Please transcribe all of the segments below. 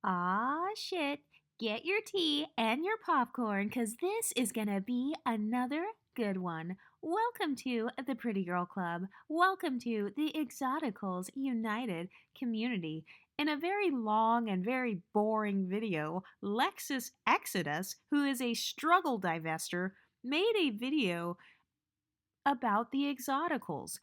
Ah, shit. Get your tea and your popcorn, because this is going to be another good one. Welcome to the Pretty Girl Club. Welcome to the Exoticals United community. In a very long and very boring video, Lexus Exodus, who is a struggle divester, made a video about the Exoticals.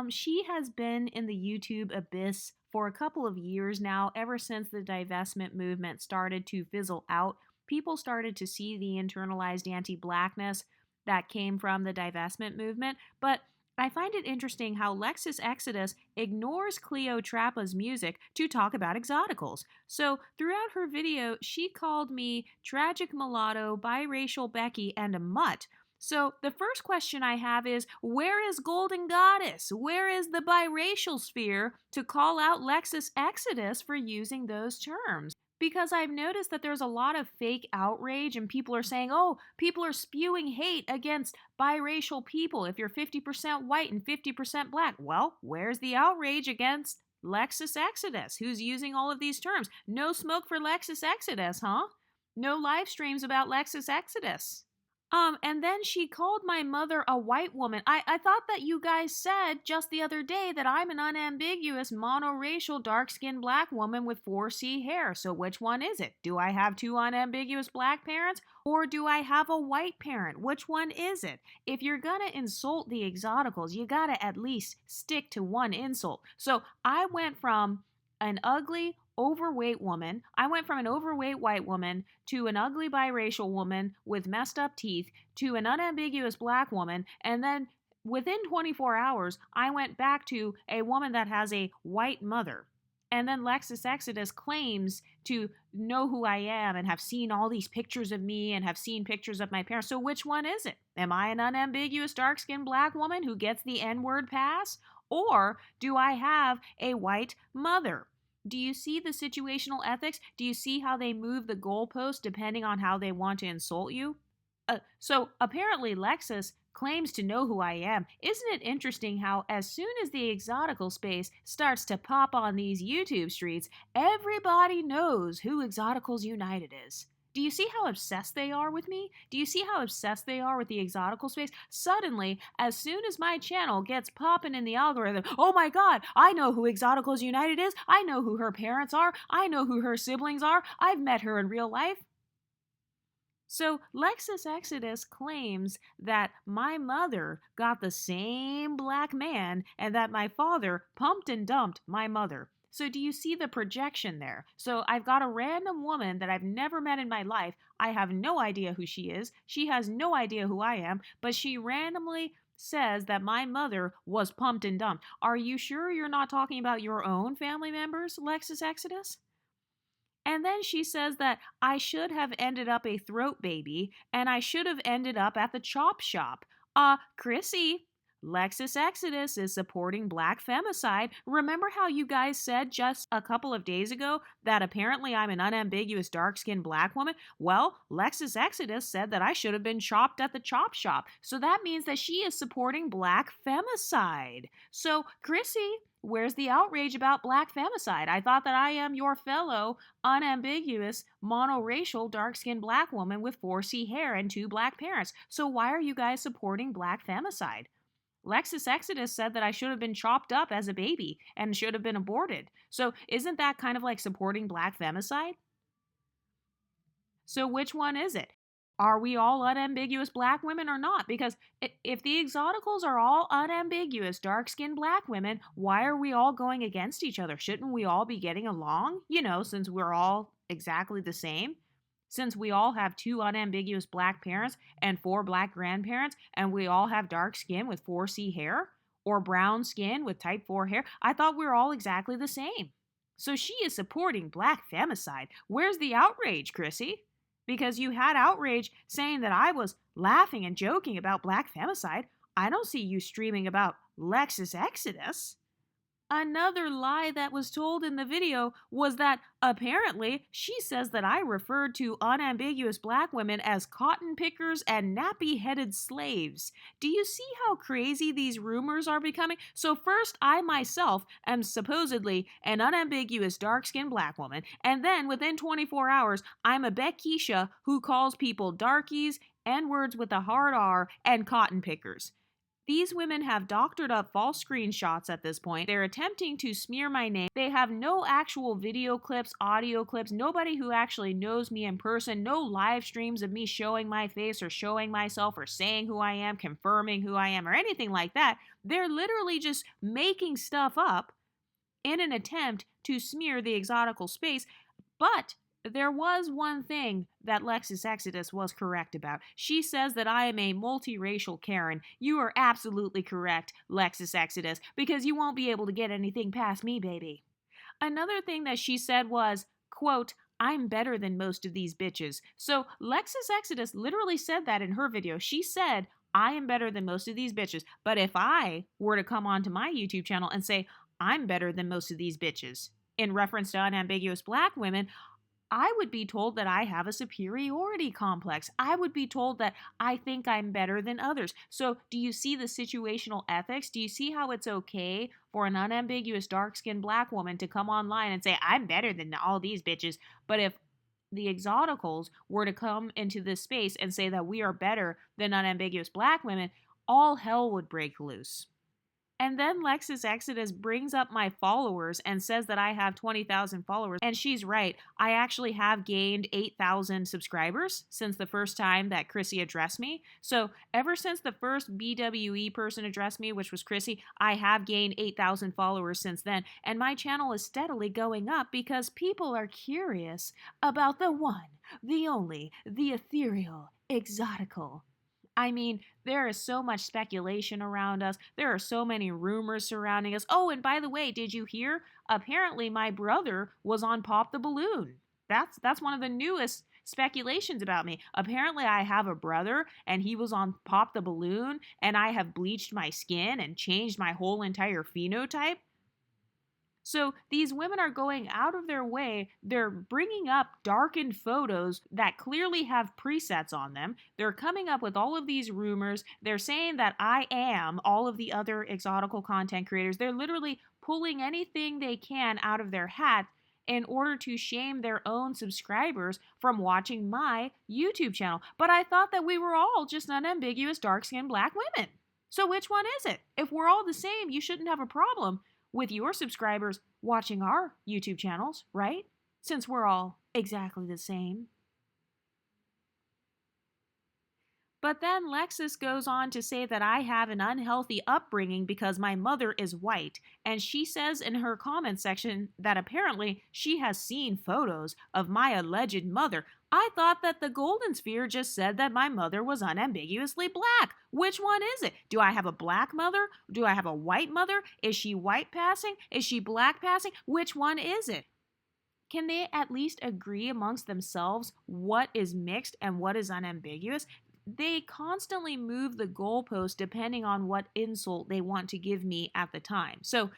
She has been in the YouTube abyss for a couple of years now, ever since the divestment movement started to fizzle out. People started to see the internalized anti-blackness that came from the divestment movement, but I find it interesting how Lexus Exodus ignores Cleotrapa's music to talk about Exoticals. So, throughout her video, she called me tragic mulatto, biracial Becky, and a mutt. So, the first question I have is, where is Golden Goddess? Where is the biracial sphere to call out Lexus Exodus for using those terms? Because I've noticed that there's a lot of fake outrage and people are saying, oh, people are spewing hate against biracial people if you're 50% white and 50% black. Well, where's the outrage against Lexus Exodus? Who's using all of these terms? No smoke for Lexus Exodus, huh? No live streams about Lexus Exodus. And then she called my mother a white woman. I thought that you guys said just the other day that I'm an unambiguous, monoracial, dark-skinned black woman with 4C hair. So which one is it? Do I have two unambiguous black parents? Or do I have a white parent? Which one is it? If you're gonna insult the Exoticals, you gotta at least stick to one insult. So I went from an ugly, overweight woman. I went from an overweight white woman to an ugly biracial woman with messed up teeth to an unambiguous black woman, and then within 24 hours, I went back to a woman that has a white mother. And then Lexus Exodus claims to know who I am and have seen all these pictures of me and have seen pictures of my parents. So which one is it? Am I an unambiguous dark-skinned black woman who gets the N-word pass? Or do I have a white mother? Do you see the situational ethics? Do you see how they move the goalpost depending on how they want to insult you? So apparently Lexus claims to know who I am. Isn't it interesting how as soon as the exotical space starts to pop on these YouTube streets, everybody knows who Exoticals United is? Do you see how obsessed they are with me? Do you see how obsessed they are with the exotical space? Suddenly, as soon as my channel gets popping in the algorithm, oh my god, I know who Exoticals United is. I know who her parents are. I know who her siblings are. I've met her in real life. So Lexus Exodus claims that my mother got the same black man and that my father pumped and dumped my mother. So do you see the projection there? So I've got a random woman that I've never met in my life. I have no idea who she is. She has no idea who I am, but she randomly says that my mother was pumped and dumped. Are you sure you're not talking about your own family members, Lexus Exodus? And then she says that I should have ended up a throat baby and I should have ended up at the chop shop. Chrissy, Lexus Exodus is supporting black femicide. Remember how you guys said just a couple of days ago that apparently I'm an unambiguous dark-skinned black woman? Well, Lexus Exodus said that I should have been chopped at the chop shop. So that means that she is supporting black femicide. So, Chrissy, where's the outrage about black femicide? I thought that I am your fellow unambiguous monoracial dark-skinned black woman with 4C hair and two black parents. So why are you guys supporting black femicide? Lexus Exodus said that I should have been chopped up as a baby and should have been aborted. So isn't that kind of like supporting black femicide? So which one is it? Are we all unambiguous black women or not? Because if the exoticals are all unambiguous dark-skinned black women, why are we all going against each other? Shouldn't we all be getting along? You know, since we're all exactly the same. Since we all have two unambiguous black parents and four black grandparents, and we all have dark skin with 4C hair, or brown skin with type 4 hair, I thought we were all exactly the same. So she is supporting black femicide. Where's the outrage, Chrissy? Because you had outrage saying that I was laughing and joking about black femicide. I don't see you streaming about Lexus Exodus. Another lie that was told in the video was that apparently she says that I referred to unambiguous black women as cotton pickers and nappy headed slaves. Do you see how crazy these rumors are becoming? So, first, I myself am supposedly an unambiguous dark skinned black woman, and then within 24 hours, I'm a Beckisha who calls people darkies, N words with a hard R, and cotton pickers. These women have doctored up false screenshots at this point. They're attempting to smear my name. They have no actual video clips, audio clips, nobody who actually knows me in person, no live streams of me showing my face or showing myself or saying who I am, confirming who I am, or anything like that. They're literally just making stuff up in an attempt to smear the exotical space. But there was one thing that Lexus Exodus was correct about. She says that I am a multiracial Karen. You are absolutely correct, Lexus Exodus, because you won't be able to get anything past me, baby. Another thing that she said was, quote, I'm better than most of these bitches. So Lexus Exodus literally said that in her video. She said, I am better than most of these bitches. But if I were to come onto my YouTube channel and say, I'm better than most of these bitches, in reference to unambiguous black women, I would be told that I have a superiority complex. I would be told that I think I'm better than others. So, do you see the situational ethics? Do you see how it's okay for an unambiguous dark-skinned black woman to come online and say, I'm better than all these bitches? But if the Exoticals were to come into this space and say that we are better than unambiguous black women, all hell would break loose. And then Lexus Exodus brings up my followers and says that I have 20,000 followers. And she's right. I actually have gained 8,000 subscribers since the first time that Chrissy addressed me. So ever since the first BWE person addressed me, which was Chrissy, I have gained 8,000 followers since then. And my channel is steadily going up because people are curious about the one, the only, the ethereal, exotical. I mean, there is so much speculation around us. There are so many rumors surrounding us. Oh, and by the way, did you hear? Apparently, my brother was on Pop the Balloon. That's one of the newest speculations about me. Apparently, I have a brother, and he was on Pop the Balloon, and I have bleached my skin and changed my whole entire phenotype. So these women are going out of their way. They're bringing up darkened photos that clearly have presets on them. They're coming up with all of these rumors. They're saying that I am all of the other exotical content creators. They're literally pulling anything they can out of their hat in order to shame their own subscribers from watching my YouTube channel. But I thought that we were all just unambiguous dark-skinned black women. So which one is it? If we're all the same, you shouldn't have a problem with your subscribers watching our YouTube channels, right? Since we're all exactly the same. But then Lexus goes on to say that I have an unhealthy upbringing because my mother is white. And she says in her comment section that apparently she has seen photos of my alleged mother. I thought that the Golden Sphere just said that my mother was unambiguously black. Which one is it? Do I have a black mother? Do I have a white mother? Is she white passing? Is she black passing? Which one is it? Can they at least agree amongst themselves what is mixed and what is unambiguous? They constantly move the goalpost depending on what insult they want to give me at the time. So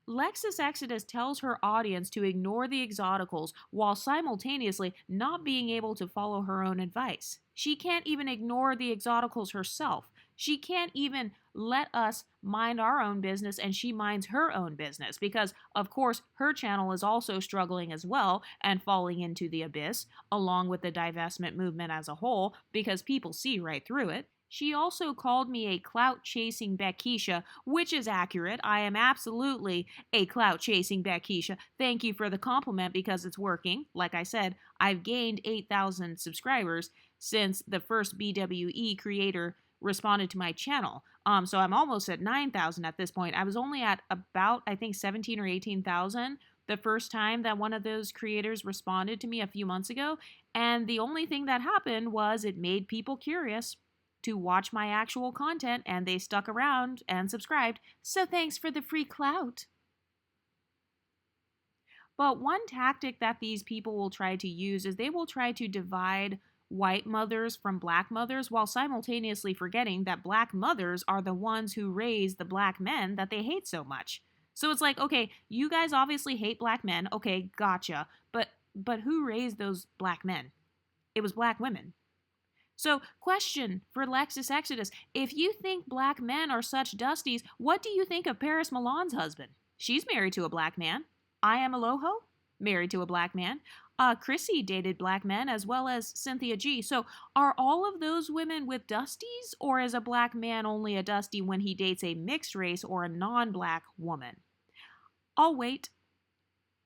Lexus Exodus tells her audience to ignore the Exoticals while simultaneously not being able to follow her own advice. She can't even ignore the Exoticals herself. She can't even let us mind our own business and she minds her own business because, of course, her channel is also struggling as well and falling into the abyss, along with the divestment movement as a whole, because people see right through it. She also called me a clout-chasing Beckisha, which is accurate. I am absolutely a clout-chasing Beckisha. Thank you for the compliment because it's working. Like I said, I've gained 8,000 subscribers since the first BWE creator responded to my channel. So I'm almost at 9,000 at this point. I was only at about, I think, 17 or 18,000 the first time that one of those creators responded to me a few months ago. And the only thing that happened was it made people curious to watch my actual content, and they stuck around and subscribed. So thanks for the free clout. But one tactic that these people will try to use is they will try to divide white mothers from black mothers while simultaneously forgetting that black mothers are the ones who raise the black men that they hate so much. So it's like, okay, you guys obviously hate black men. Okay, gotcha. But who raised those black men? It was black women. So, question for Lexus Exodus. If you think black men are such dusties, what do you think of Paris Milan's husband? She's married to a black man. I Am Aloho, married to a black man. Chrissy dated black men as well as Cynthia G. So, are all of those women with dusties, or is a black man only a dusty when he dates a mixed race or a non black woman? I'll wait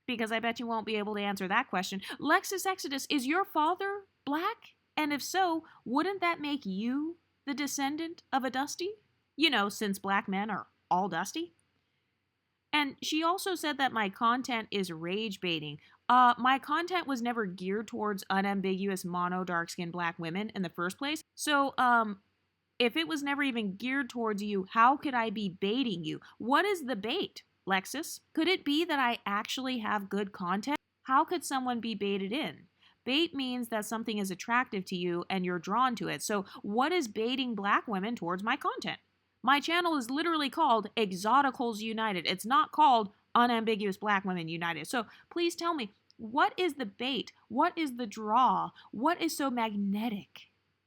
because I bet you won't be able to answer that question. Lexus Exodus, is your father black? And if so, wouldn't that make you the descendant of a dusty? You know, since black men are all dusty. And she also said that my content is rage baiting. My content was never geared towards unambiguous mono dark-skinned black women in the first place. So, if it was never even geared towards you, how could I be baiting you? What is the bait, Lexus? Could it be that I actually have good content? How could someone be baited in? Bait means that something is attractive to you and you're drawn to it. So, what is baiting black women towards my content? My channel is literally called Exoticals United. It's not called Unambiguous Black Women United. So, please tell me, what is the bait? What is the draw? What is so magnetic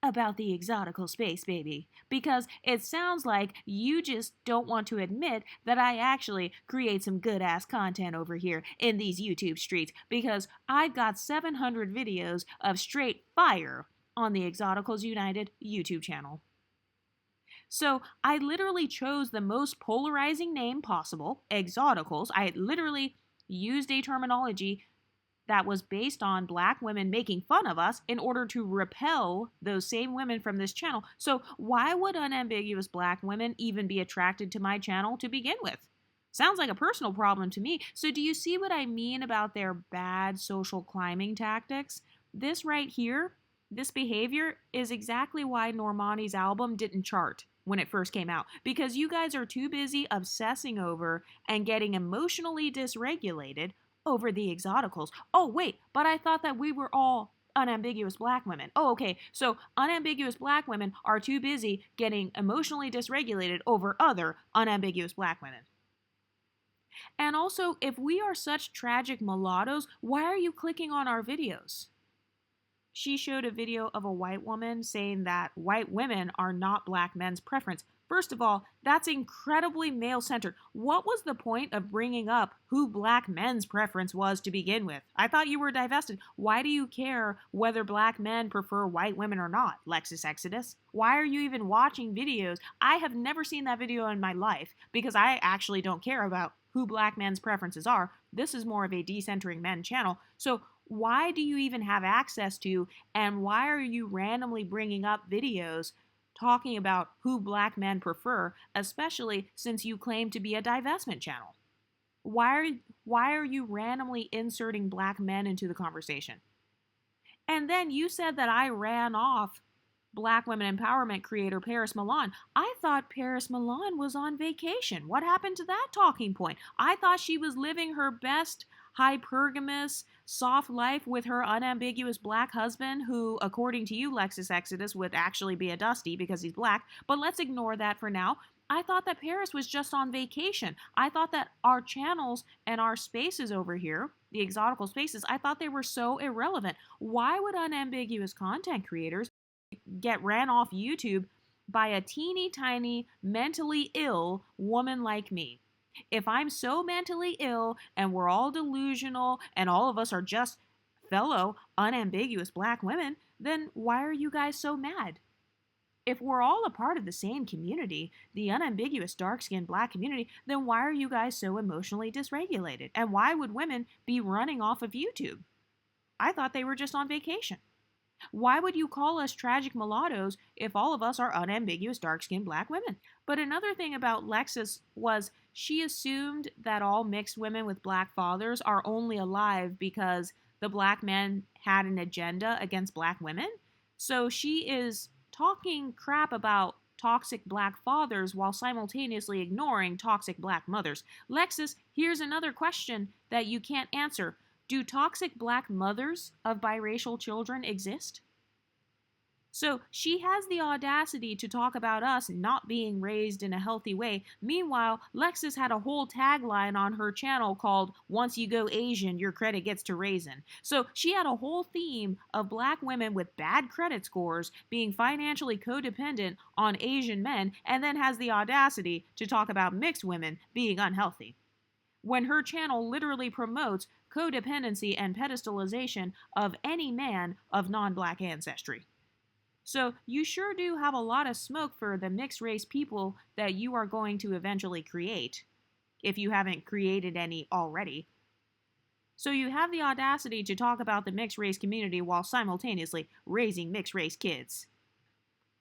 about the exotical space, baby? Because it sounds like you just don't want to admit that I actually create some good ass content over here in these YouTube streets, because I've got 700 videos of straight fire on the Exoticals United YouTube channel. So I literally chose the most polarizing name possible, Exoticals. I literally used a terminology that was based on black women making fun of us in order to repel those same women from this channel. So why would unambiguous black women even be attracted to my channel to begin with? Sounds like a personal problem to me. So do you see what I mean about their bad social climbing tactics? This right here, this behavior is exactly why Normani's album didn't chart when it first came out, because you guys are too busy obsessing over and getting emotionally dysregulated over the Exoticals. Oh, wait, but I thought that we were all unambiguous black women. Oh, okay, so unambiguous black women are too busy getting emotionally dysregulated over other unambiguous black women. And also, if we are such tragic mulattoes, why are you clicking on our videos? She showed a video of a white woman saying that white women are not black men's preference. First of all, that's incredibly male-centered. What was the point of bringing up who black men's preference was to begin with? I thought you were divested. Why do you care whether black men prefer white women or not, Lexus Exodus? Why are you even watching videos? I have never seen that video in my life because I actually don't care about who black men's preferences are. This is more of a decentering men channel. So why do you even have access to, and why are you randomly bringing up videos talking about who black men prefer, especially since you claim to be a divestment channel? Why are you randomly inserting black men into the conversation? And then you said that I ran off black women empowerment creator Paris Milan. I thought Paris Milan was on vacation. What happened to that talking point? I thought she was living her best hypergamous, soft life with her unambiguous black husband, who, according to you, Lexus Exodus, would actually be a dusty because he's black. But let's ignore that for now. I thought that Paris was just on vacation. I thought that our channels and our spaces over here, the exotical spaces, I thought they were so irrelevant. Why would unambiguous content creators get ran off YouTube by a teeny tiny, mentally ill woman like me? If I'm so mentally ill and we're all delusional and all of us are just fellow unambiguous black women, then why are you guys so mad? If we're all a part of the same community, the unambiguous dark-skinned black community, then why are you guys so emotionally dysregulated? And why would women be running off of YouTube? I thought they were just on vacation. Why would you call us tragic mulattoes if all of us are unambiguous dark-skinned black women? But another thing about Lexus was she assumed that all mixed women with black fathers are only alive because the black men had an agenda against black women. So she is talking crap about toxic black fathers while simultaneously ignoring toxic black mothers. Lexus, here's another question that you can't answer. Do toxic black mothers of biracial children exist? So she has the audacity to talk about us not being raised in a healthy way. Meanwhile, Lexus had a whole tagline on her channel called "Once you go Asian, your credit gets to raisin." So she had a whole theme of black women with bad credit scores being financially codependent on Asian men, and then has the audacity to talk about mixed women being unhealthy, when her channel literally promotes codependency and pedestalization of any man of non-black ancestry. So you sure do have a lot of smoke for the mixed race people that you are going to eventually create, if you haven't created any already. So you have the audacity to talk about the mixed race community while simultaneously raising mixed race kids.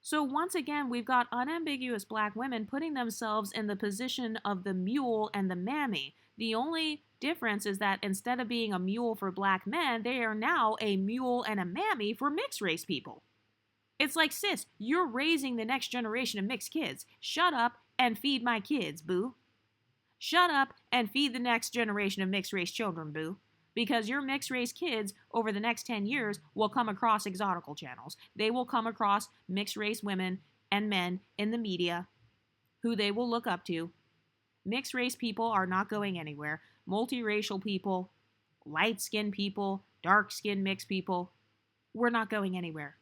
So once again, we've got unambiguous black women putting themselves in the position of the mule and the mammy. The only difference is that instead of being a mule for black men, they are now a mule and a mammy for mixed race people. It's like, sis, you're raising the next generation of mixed kids. Shut up and feed my kids, boo. Shut up and feed the next generation of mixed race children, boo. Because your mixed race kids over the next 10 years will come across Exotical channels. They will come across mixed race women and men in the media who they will look up to. Mixed race people are not going anywhere. Multiracial people, light-skinned people, dark-skinned mixed people, we're not going anywhere.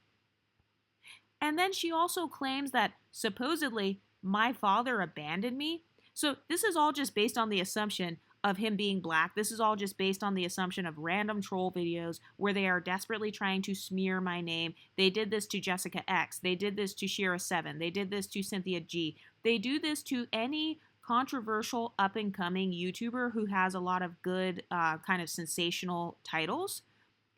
And then she also claims that supposedly my father abandoned me. So this is all just based on the assumption of him being black. This is all just based on the assumption of random troll videos where they are desperately trying to smear my name. They did this to Jessica X. They did this to Shira7. They did this to Cynthia G. They do this to any controversial up-and-coming YouTuber who has a lot of good kind of sensational titles.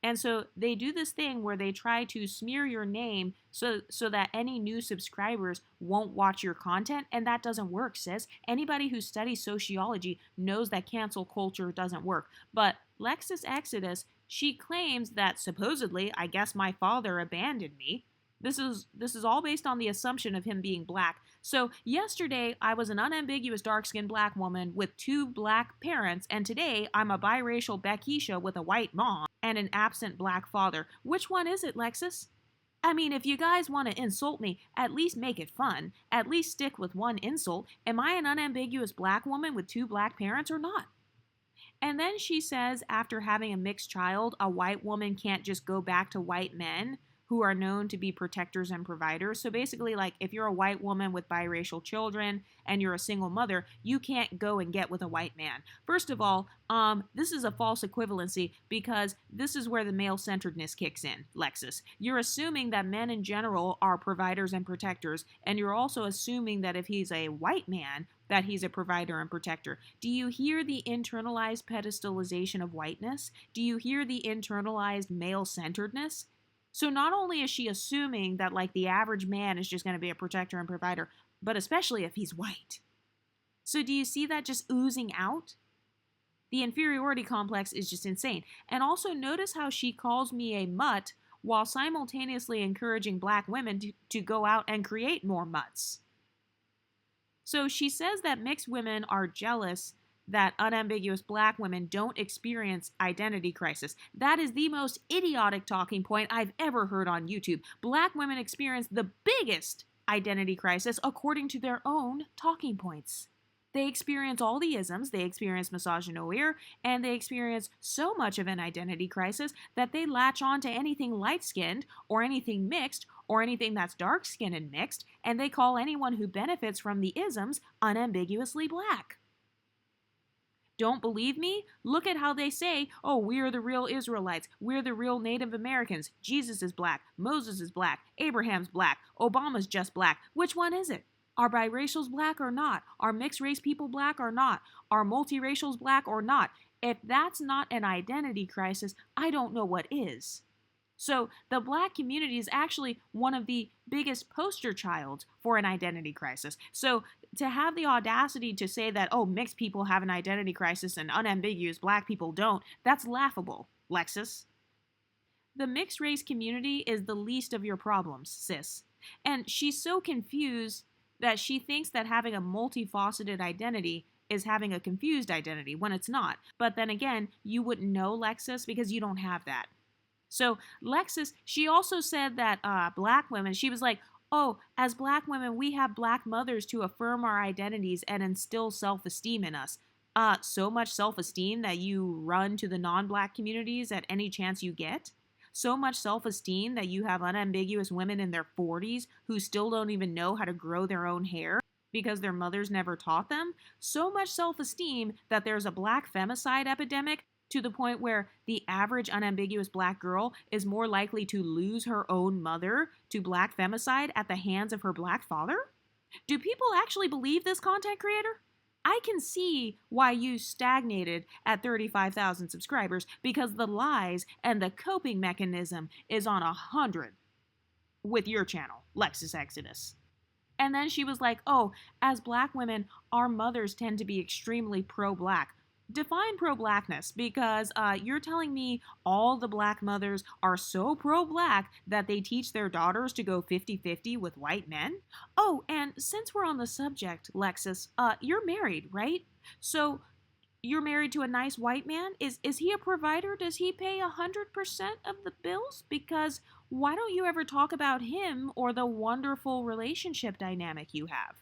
And so they do this thing where they try to smear your name so that any new subscribers won't watch your content, and that doesn't work, sis. Anybody who studies sociology knows that cancel culture doesn't work. But Lexus Exodus, she claims that supposedly, I guess my father abandoned me. This is all based on the assumption of him being black. So yesterday, I was an unambiguous dark-skinned black woman with 2 black parents, and today I'm a biracial Beckisha with a white mom and an absent black father. Which one is it, Lexus? I mean, if you guys want to insult me, at least make it fun. At least stick with one insult. Am I an unambiguous black woman with 2 black parents or not? And then she says after having a mixed child, a white woman can't just go back to white men who are known to be protectors and providers. So basically, like, if you're a white woman with biracial children and you're a single mother, you can't go and get with a white man. First of all, this is a false equivalency because this is where the male-centeredness kicks in, Lexus. You're assuming that men in general are providers and protectors, and you're also assuming that if he's a white man, that he's a provider and protector. Do you hear the internalized pedestalization of whiteness? Do you hear the internalized male-centeredness? So not only is she assuming that, like, the average man is just going to be a protector and provider, but especially if he's white. So do you see that just oozing out? The inferiority complex is just insane. And also notice how she calls me a mutt while simultaneously encouraging black women to go out and create more mutts. So she says that mixed women are jealous that unambiguous black women don't experience identity crisis. That is the most idiotic talking point I've ever heard on YouTube. Black women experience the biggest identity crisis according to their own talking points. They experience all the isms, they experience misogynoir, and they experience so much of an identity crisis that they latch on to anything light-skinned or anything mixed or anything that's dark-skinned and mixed, and they call anyone who benefits from the isms unambiguously black. Don't believe me? Look at how they say, oh, we're the real Israelites. We're the real Native Americans. Jesus is black. Moses is black. Abraham's black. Obama's just black. Which one is it? Are biracials black or not? Are mixed race people black or not? Are multiracials black or not? If that's not an identity crisis, I don't know what is. So the black community is actually one of the biggest poster childs for an identity crisis. So to have the audacity to say that, oh, mixed people have an identity crisis and unambiguous black people don't, that's laughable, Lexus. The mixed race community is the least of your problems, sis. And she's so confused that she thinks that having a multifaceted identity is having a confused identity when it's not. But then again, you wouldn't know, Lexus, because you don't have that. So Lexus, she also said that black women, she was like, oh, as black women, we have black mothers to affirm our identities and instill self esteem in us. So much self esteem that you run to the non black communities at any chance you get. So much self esteem that you have unambiguous women in their 40s who still don't even know how to grow their own hair because their mothers never taught them. So much self esteem that there's a black femicide epidemic to the point where the average unambiguous black girl is more likely to lose her own mother to black femicide at the hands of her black father? Do people actually believe this content creator? I can see why you stagnated at 35,000 subscribers because the lies and the coping mechanism is on 100 with your channel, Lexus Exodus. And then she was like, oh, as black women, our mothers tend to be extremely pro black. Define pro blackness because you're telling me all the black mothers are so pro black that they teach their daughters to go 50-50 with white men? Oh, and since we're on the subject, Lexus, you're married, right? So you're married to a nice white man? Is he a provider? Does he pay 100% of the bills? Because why don't you ever talk about him or the wonderful relationship dynamic you have?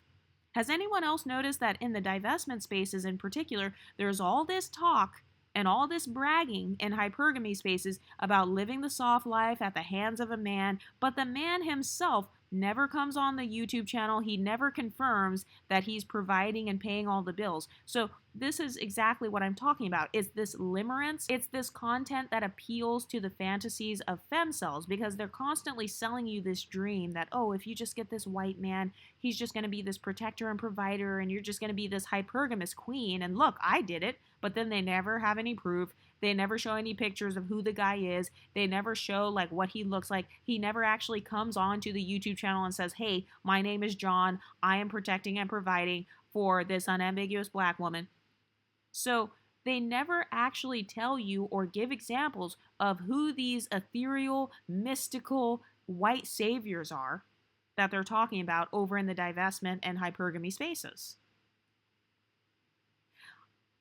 Has anyone else noticed that in the divestment spaces in particular, there's all this talk and all this bragging in hypergamy spaces about living the soft life at the hands of a man, but the man himself never comes on the YouTube channel. He never confirms that he's providing and paying all the bills. So this is exactly what I'm talking about. It's this limerence. It's this content that appeals to the fantasies of femcells because they're constantly selling you this dream that, oh, if you just get this white man, he's just going to be this protector and provider and you're just going to be this hypergamous queen. And look, I did it. But then they never have any proof. They never show any pictures of who the guy is. They never show like what he looks like. He never actually comes on to the YouTube channel and says, hey, my name is John. I am protecting and providing for this unambiguous black woman. So they never actually tell you or give examples of who these ethereal, mystical white saviors are that they're talking about over in the divestment and hypergamy spaces.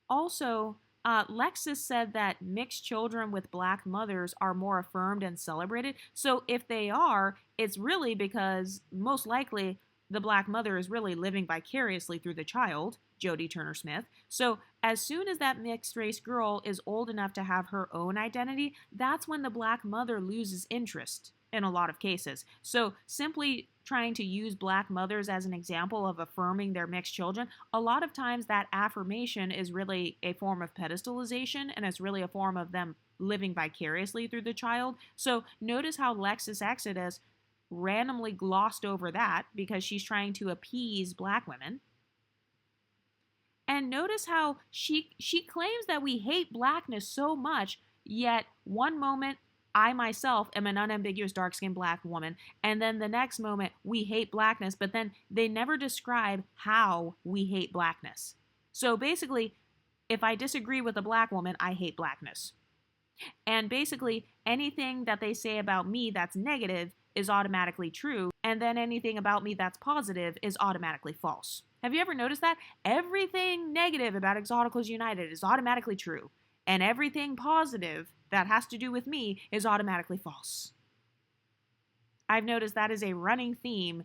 Also, Lexus said that mixed children with black mothers are more affirmed and celebrated. So if they are, it's really because most likely the black mother is really living vicariously through the child, Jodie Turner Smith. So as soon as that mixed race girl is old enough to have her own identity, that's when the black mother loses interest in a lot of cases. So simply trying to use black mothers as an example of affirming their mixed children, a lot of times that affirmation is really a form of pedestalization and it's really a form of them living vicariously through the child. So notice how Lexus Exodus randomly glossed over that because she's trying to appease black women. And notice how she claims that we hate blackness so much, yet one moment I myself am an unambiguous dark-skinned black woman, and then the next moment we hate blackness, but then they never describe how we hate blackness. So basically, if I disagree with a black woman, I hate blackness. And basically, anything that they say about me that's negative is automatically true, and then anything about me that's positive is automatically false. Have you ever noticed that? Everything negative about Exoticals United is automatically true, and everything positive that has to do with me is automatically false. I've noticed that is a running theme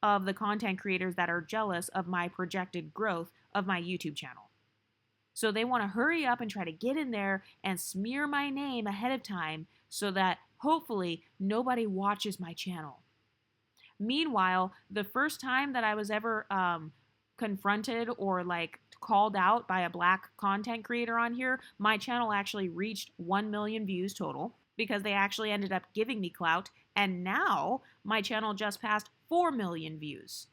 of the content creators that are jealous of my projected growth of my YouTube channel. So they want to hurry up and try to get in there and smear my name ahead of time so that hopefully nobody watches my channel. Meanwhile, the first time that I was ever confronted or like called out by a black content creator on here, my channel actually reached 1 million views total because they actually ended up giving me clout. And now my channel just passed 4 million views.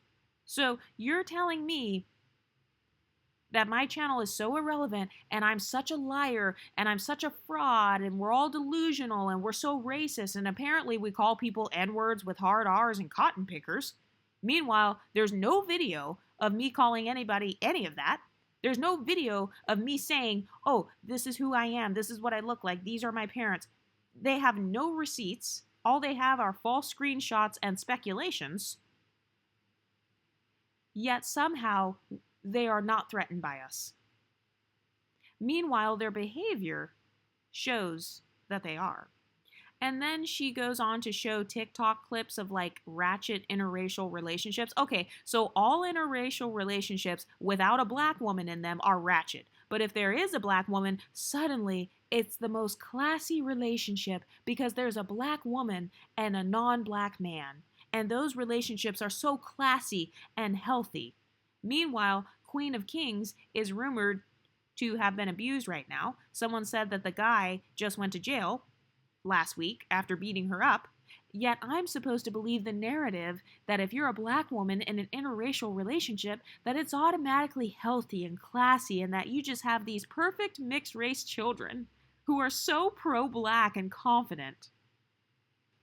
So you're telling me that my channel is so irrelevant and I'm such a liar and I'm such a fraud and we're all delusional and we're so racist and apparently we call people N-words with hard R's and cotton pickers. Meanwhile, there's no video of me calling anybody any of that. There's no video of me saying, oh, this is who I am. This is what I look like. These are my parents. They have no receipts. All they have are false screenshots and speculations. Yet somehow they are not threatened by us. Meanwhile, their behavior shows that they are. And then she goes on to show TikTok clips of like ratchet interracial relationships. Okay, so all interracial relationships without a black woman in them are ratchet. But if there is a black woman, suddenly it's the most classy relationship because there's a black woman and a non black man. And those relationships are so classy and healthy. Meanwhile, Queen of Kings is rumored to have been abused right now. Someone said that the guy just went to jail last week after beating her up. Yet I'm supposed to believe the narrative that if you're a black woman in an interracial relationship, that it's automatically healthy and classy and that you just have these perfect mixed race children who are so pro-black and confident.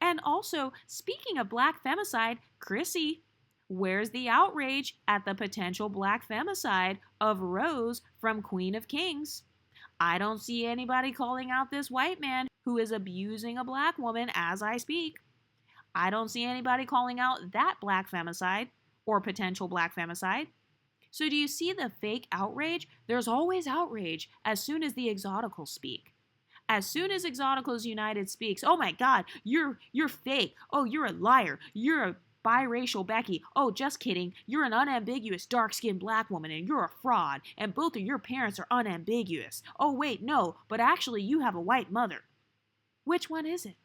And also, speaking of black femicide, Chrissy, where's the outrage at the potential black femicide of Rose from Queen of Kings? I don't see anybody calling out this white man who is abusing a black woman as I speak. I don't see anybody calling out that black femicide or potential black femicide. So do you see the fake outrage? There's always outrage as soon as the Exoticals speak. As soon as Exoticals United speaks, oh my God, you're fake. Oh, you're a liar. You're a biracial Becky. Oh, just kidding. You're an unambiguous dark-skinned black woman and you're a fraud. And both of your parents are unambiguous. Oh, wait, no, but actually you have a white mother. Which one is it?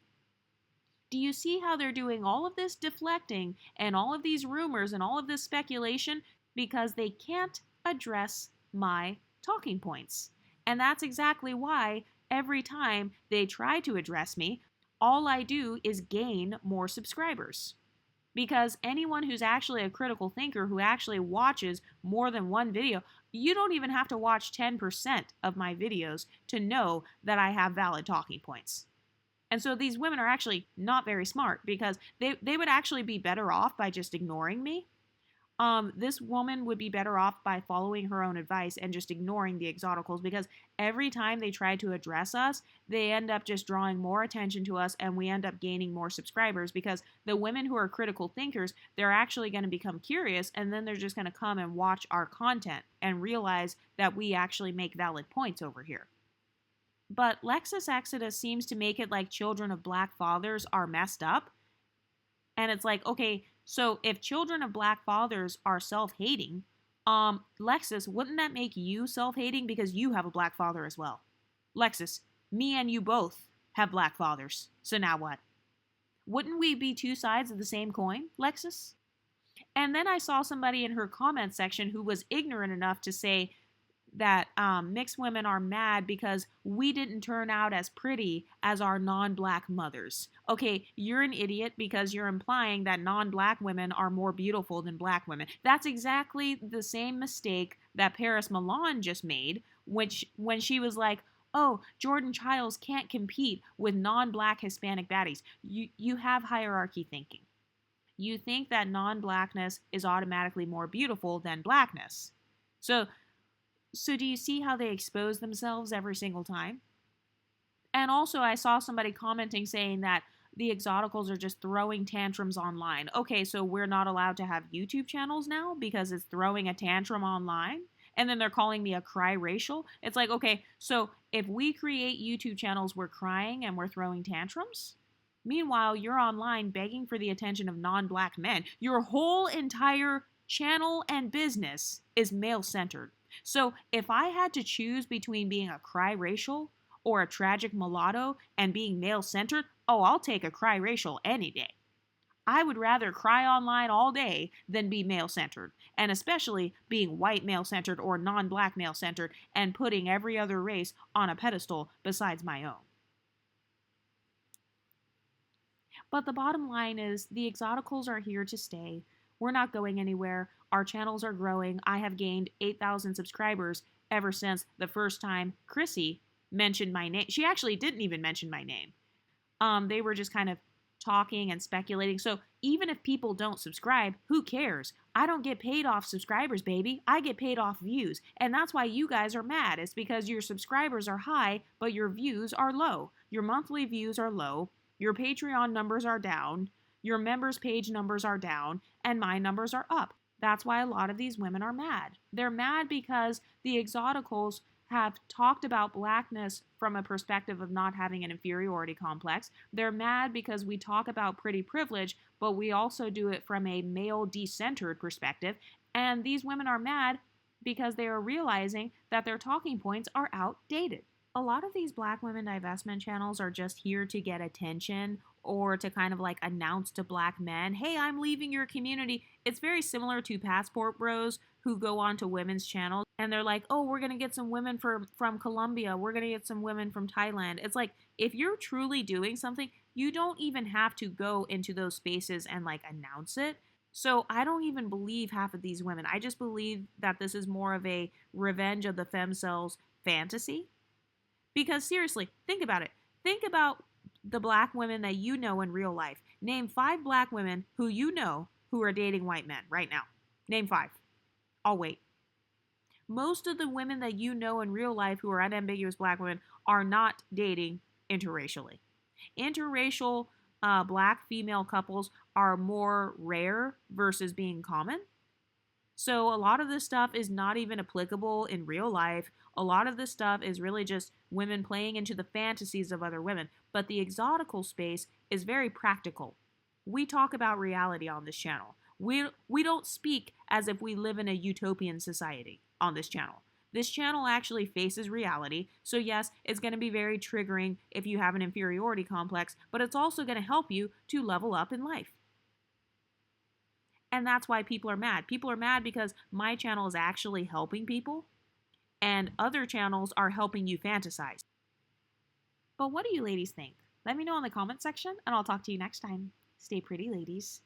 Do you see how they're doing all of this deflecting and all of these rumors and all of this speculation because they can't address my talking points? And that's exactly why every time they try to address me, all I do is gain more subscribers. Because anyone who's actually a critical thinker who actually watches more than one video, you don't even have to watch 10% of my videos to know that I have valid talking points. And so these women are actually not very smart because they would actually be better off by just ignoring me. This woman would be better off by following her own advice and just ignoring the Exoticals because every time they try to address us, they end up just drawing more attention to us and we end up gaining more subscribers because the women who are critical thinkers, they're actually going to become curious and then they're just going to come and watch our content and realize that we actually make valid points over here. But Lexus Exodus seems to make it like children of black fathers are messed up. And it's like, okay, so if children of black fathers are self-hating, Lexus, wouldn't that make you self-hating because you have a black father as well? Lexus, me and you both have black fathers. So now what? Wouldn't we be two sides of the same coin, Lexus? And then I saw somebody in her comment section who was ignorant enough to say that mixed women are mad because we didn't turn out as pretty as our non-black mothers. Okay, you're an idiot because you're implying that non-black women are more beautiful than black women. That's exactly the same mistake that Paris Milan just made when she was like, oh, Jordan Childs can't compete with non-black Hispanic baddies. You have hierarchy thinking. You think that non-blackness is automatically more beautiful than blackness. So do you see how they expose themselves every single time? And also I saw somebody commenting saying that the Exoticals are just throwing tantrums online. Okay, so we're not allowed to have YouTube channels now because it's throwing a tantrum online? And then they're calling me a cry racial? It's like, okay, so if we create YouTube channels, we're crying and we're throwing tantrums? Meanwhile, you're online begging for the attention of non-black men. Your whole entire channel and business is male-centered. So if I had to choose between being a cry racial or a tragic mulatto and being male-centered, oh, I'll take a cry racial any day. I would rather cry online all day than be male-centered, and especially being white male-centered or non-black male-centered and putting every other race on a pedestal besides my own. But the bottom line is the Exoticals are here to stay. We're not going anywhere. Our channels are growing. I have gained 8,000 subscribers ever since the first time Chrissy mentioned my name. She actually didn't even mention my name. They were just kind of talking and speculating. So even if people don't subscribe, who cares? I don't get paid off subscribers, baby. I get paid off views. And that's why you guys are mad. It's because your subscribers are high, but your views are low. Your monthly views are low. Your Patreon numbers are down. Your members page numbers are down. And my numbers are up. That's why a lot of these women are mad. They're mad because the Exoticals have talked about blackness from a perspective of not having an inferiority complex. They're mad because we talk about pretty privilege, but we also do it from a male decentered perspective. And these women are mad because they are realizing that their talking points are outdated. A lot of these black women divestment channels are just here to get attention or to kind of like announce to black men, hey, I'm leaving your community. It's very similar to passport bros who go on to women's channels and they're like, oh, we're going to get some women from Colombia. We're going to get some women from Thailand. It's like, if you're truly doing something, you don't even have to go into those spaces and like announce it. So I don't even believe half of these women. I just believe that this is more of a revenge of the femcells fantasy. Because seriously, think about it. Think about the black women that you know in real life. Name 5 black women who you know who are dating white men right now. Name 5. I'll wait. Most of the women that you know in real life who are unambiguous black women are not dating interracially. Interracial black female couples are more rare versus being common. So a lot of this stuff is not even applicable in real life. A lot of this stuff is really just women playing into the fantasies of other women. But the exotical space is very practical. We talk about reality on this channel. We don't speak as if we live in a utopian society on this channel. This channel actually faces reality. So yes, it's going to be very triggering if you have an inferiority complex, but it's also going to help you to level up in life. And that's why people are mad. People are mad because my channel is actually helping people and other channels are helping you fantasize. But what do you ladies think? Let me know in the comment section and I'll talk to you next time. Stay pretty, ladies.